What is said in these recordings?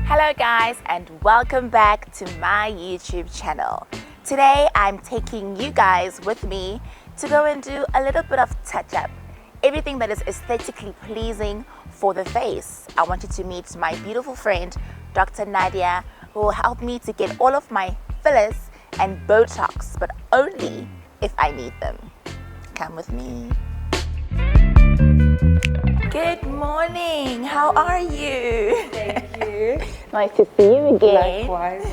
Hello guys, and welcome back to my YouTube channel. Today I'm taking you guys with me to go and do a little bit of touch-up. Everything that is aesthetically pleasing for the face. I want you to meet my beautiful friend, Dr. Nadia, who will help me to get all of my fillers and Botox, but only if I need them. Come with me. Good morning. How are you? Thank you. Nice to see you again. Likewise.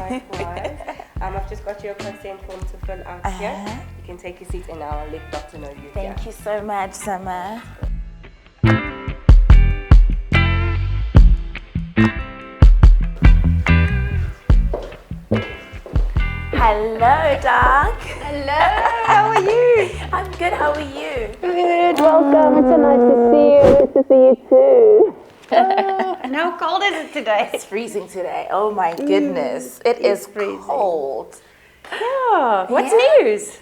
I've just got your consent form to fill out here. You can take your seat and I'll let Dr. know you. Thank you so much, Summer. Hello, Doc. Hello, how are you? I'm good. How are you? Good, welcome. It's so nice to see you. Nice to see you too. And how cold is it today? It's freezing today. Oh my goodness. It is freezing. Cold. Yeah. What's news?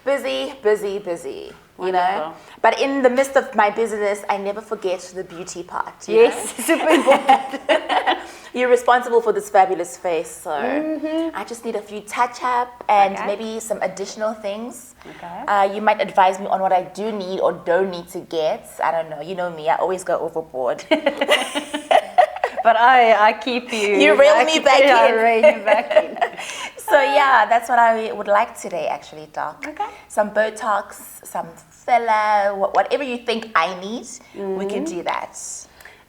Busy. You know? Wonderful. But in the midst of my busyness, I never forget the beauty part. You Yes, super important. You're responsible for this fabulous face, so I just need a few touch-up and maybe some additional things. Okay. You might advise me on what I do need or don't need to get. I don't know. You know me. I always go overboard. But I keep you. You reel me back in. I reel you back in. So yeah, that's what I would like today, actually, Doc. Okay. Some Botox, some filler, whatever you think I need, we can do that.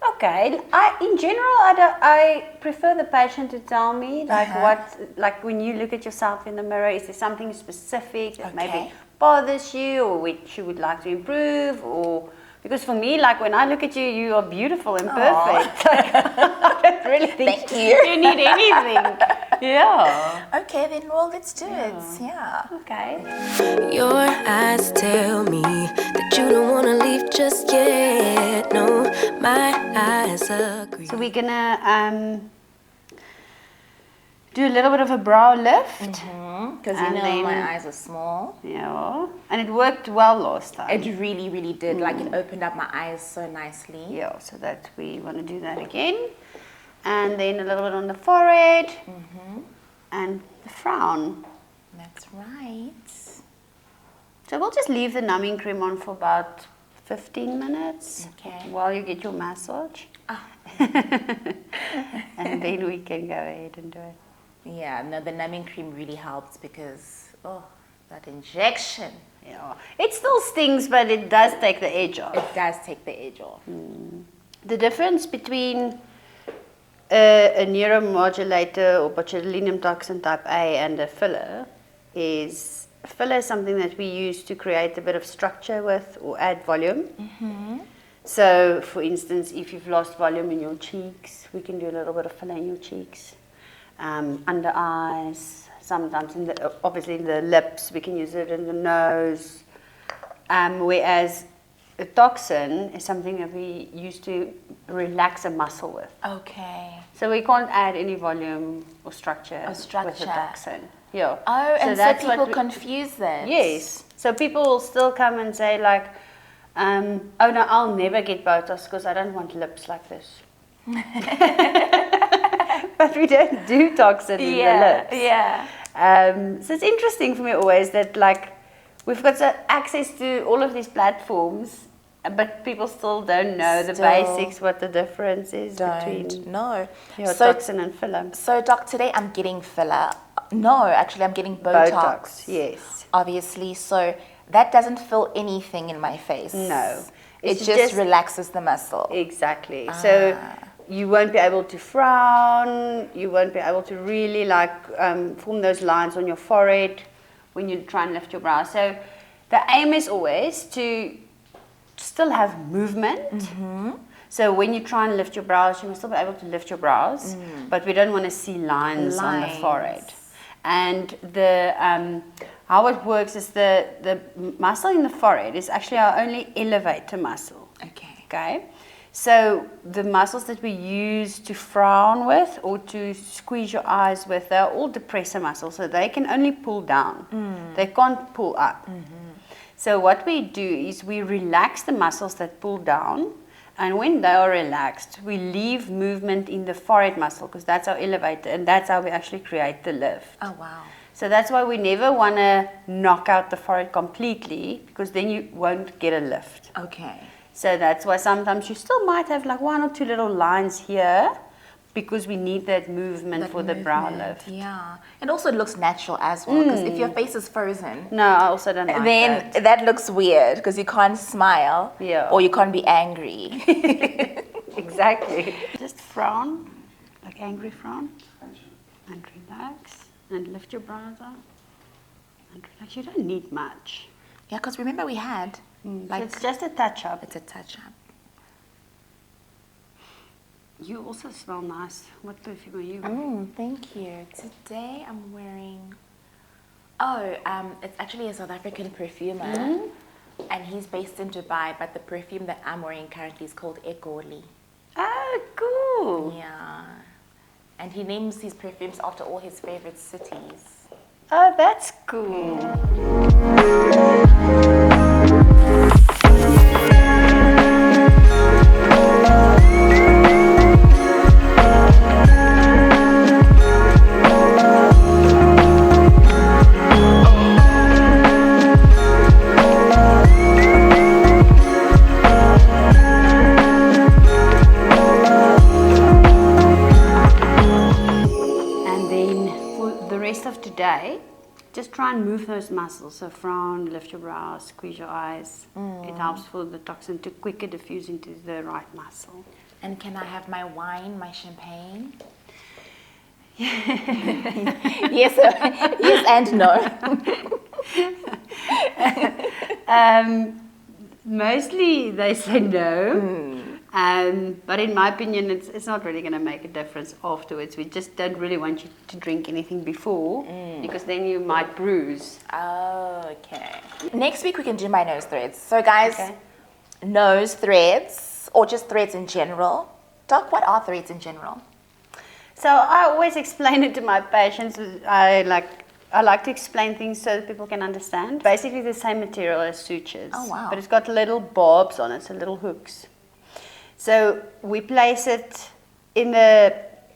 Okay. In general, I prefer the patient to tell me like when you look at yourself in the mirror, is there something specific that maybe bothers you, or which you would like to improve, or because for me, like when I look at you, you are beautiful and perfect. Like, I don't really think you need anything. Yeah. Okay, then well, let's do it. Yeah. Okay. Your eyes tell me that you don't want to leave just yet. No, my eyes agree. So we're gonna do a little bit of a brow lift. Because you know my eyes are small. Yeah. And it worked well last time. It really did. Like it opened up my eyes so nicely. Yeah, so that we want to do that again. And then a little bit on the forehead. And the frown. That's right. So we'll just leave the numbing cream on for about 15 minutes. Okay. While you get your massage. And then we can go ahead and do it. Yeah, no, the numbing cream really helps because, that injection. Yeah. It still stings, but it does take the edge off. It does take the edge off. The difference between a neuromodulator or botulinum toxin type A and a filler is something that we use to create a bit of structure with or add volume. So, for instance, if you've lost volume in your cheeks, we can do a little bit of filler in your cheeks. Under eyes, sometimes obviously in the lips, we can use it in the nose. Whereas a toxin is something that we use to relax a muscle with. Okay. So we can't add any volume or structure, with a toxin. Yeah. Oh, so and that's so people what confuse that. Yes. So people will still come and say like, oh no, I'll never get Botox because I don't want lips like this. But we don't do toxin in the lips. Yeah. So it's interesting for me always that like we've got access to all of these platforms, but people still don't know the basics, what the difference is between toxin and filler. So, Doc, today I'm getting filler. No, actually, I'm getting Botox. Yes. Obviously, so that doesn't fill anything in my face. No. It just relaxes the muscle. Exactly. So you won't be able to frown. You won't be able to really form those lines on your forehead when you try and lift your brows. So the aim is always to still have movement. So when you try and lift your brows, you must still be able to lift your brows, but we don't want to see lines on the forehead. And how it works is the muscle in the forehead is actually our only elevator muscle. Okay. So the muscles that we use to frown with or to squeeze your eyes with, they're all depressor muscles, so they can only pull down. They can't pull up. So what we do is we relax the muscles that pull down, And when they are relaxed, we leave movement in the forehead muscle because that's our elevator and that's how we actually create the lift. Oh, wow. So that's why we never want to knock out the forehead completely because then you won't get a lift. Okay. So that's why sometimes you still might have like 1 or 2 little lines here because we need that movement for the brow lift. Yeah. And also it looks natural as well because if your face is frozen, No, I also don't like then that. that looks weird because you can't smile Yeah. or you can't be angry. Exactly. Just frown, like angry frown, and relax, and lift your brows up, and relax. You don't need much. Yeah, because remember we had So it's just a touch up. it's a touch-up. You also smell nice. What perfume are you? Thank you. Today I'm wearing, it's actually a South African perfumer and he's based in Dubai, but the perfume that I'm wearing currently is called Egoli. Oh, cool. Yeah. And he names his perfumes after all his favorite cities. Oh, that's cool. Today, just try and move those muscles. So frown, lift your brows, squeeze your eyes. It helps for the toxin to quicker diffuse into the right muscle. And can I have my wine, my champagne? Yes, yes and no. Mostly they say no. But in my opinion, it's not really going to make a difference afterwards. We just don't really want you to drink anything before because then you might bruise. Oh, okay. Next week we can do my nose threads. So guys, nose threads or just threads in general. Doc, what are threads in general? So I always explain it to my patients. I like to explain things so that people can understand. Basically the same material as sutures. Oh, wow. But it's got little barbs on it, so little hooks. So we place it in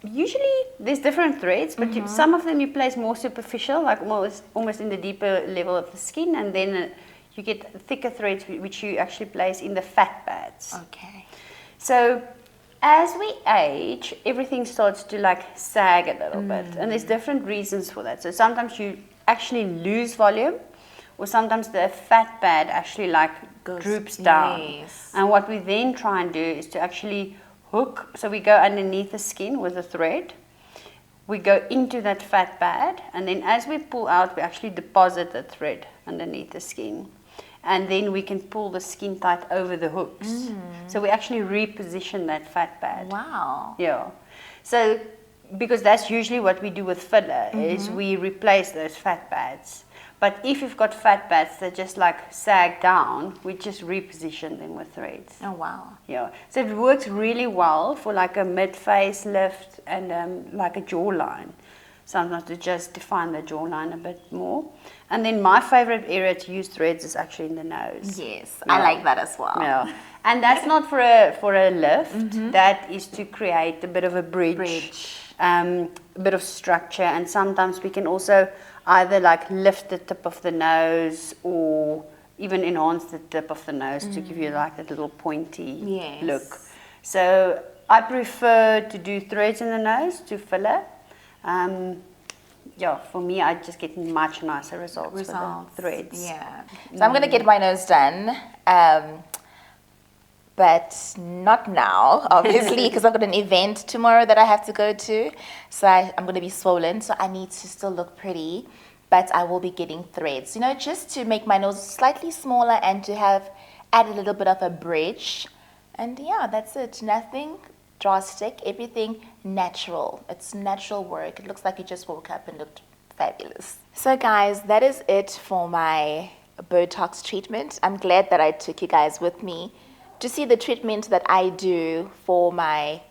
usually there's different threads, but some of them you place more superficial, like almost in the deeper level of the skin, and then you get thicker threads which you actually place in the fat pads. Okay. So as we age, everything starts to like sag a little bit, and there's different reasons for that. So sometimes you actually lose volume, or sometimes the fat pad actually like droops down. Yes. And what we then try and do is to actually hook. So we go underneath the skin with a thread. We go into that fat pad, and then as we pull out, we actually deposit the thread underneath the skin. And then we can pull the skin tight over the hooks. So we actually reposition that fat pad. Wow. Yeah. So because that's usually what we do with filler is we replace those fat pads. But if you've got fat pads that just like sag down, we just reposition them with threads. Oh, wow. Yeah. So it works really well for like a mid-face lift and like a jawline. Sometimes to just define the jawline a bit more. And then my favorite area to use threads is actually in the nose. Yes, I like that as well. Yeah. And that's not for a lift. That is to create a bit of a bridge. A bit of structure, and sometimes we can also either like lift the tip of the nose or even enhance the tip of the nose to give you like that little pointy look. So I prefer to do threads in the nose to filler. For me, I just get much nicer results with the threads. Yeah. So I'm going to get my nose done. But not now, obviously, because I've got an event tomorrow that I have to go to. So I'm going to be swollen, so I need to still look pretty. But I will be getting threads, just to make my nose slightly smaller and to add a little bit of a bridge. And yeah, that's it. Nothing drastic, everything natural. It's natural work. It looks like you just woke up and looked fabulous. So guys, that is it for my Botox treatment. I'm glad that I took you guys with me to see the treatment that I do for my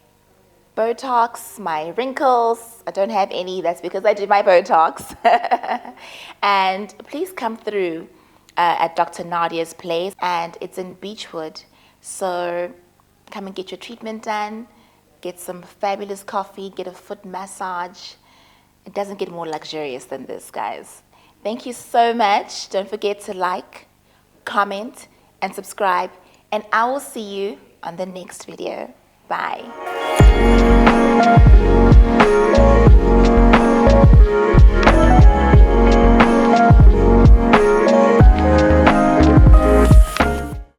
Botox, my wrinkles. I don't have any, that's because I do my Botox. And please come through at Dr. Nadia's place, and it's in Beechwood. So come and get your treatment done, get some fabulous coffee, get a foot massage. It doesn't get more luxurious than this, guys. Thank you so much. Don't forget to like, comment, and subscribe. And I will see you on the next video. Bye.